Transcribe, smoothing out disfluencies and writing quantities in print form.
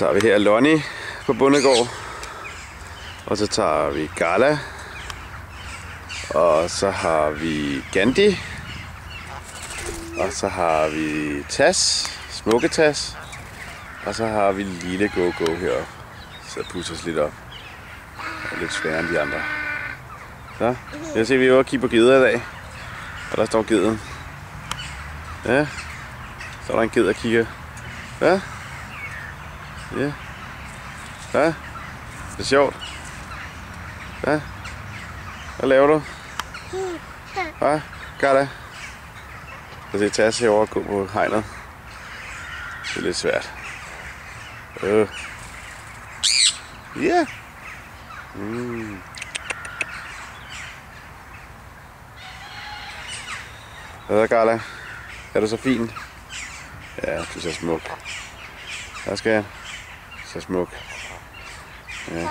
tager vi her Lonnie på bondegård. Og så tager vi Gala. Og så har vi Gandhi. Og så har vi Tas, smukke Tas. Og så har vi lille Go-Go heroppe. Så pusser os lidt op. Det er lidt sværere end de andre. Så, jeg ser, vi er over at kigge på geder i dag. Og der står geden. Ja. Så er der en ged, der kigger. Ja. Ja. Ja. Det er sjovt. Ja. Hvad laver du? Ja, gør det. Så det tager sig over at gå på hegnet. Det er lidt svært. Ja. Hvad så, Carla? Er du så fin? Ja, du er så smuk. Hvad skal jeg? Så smuk. Ja.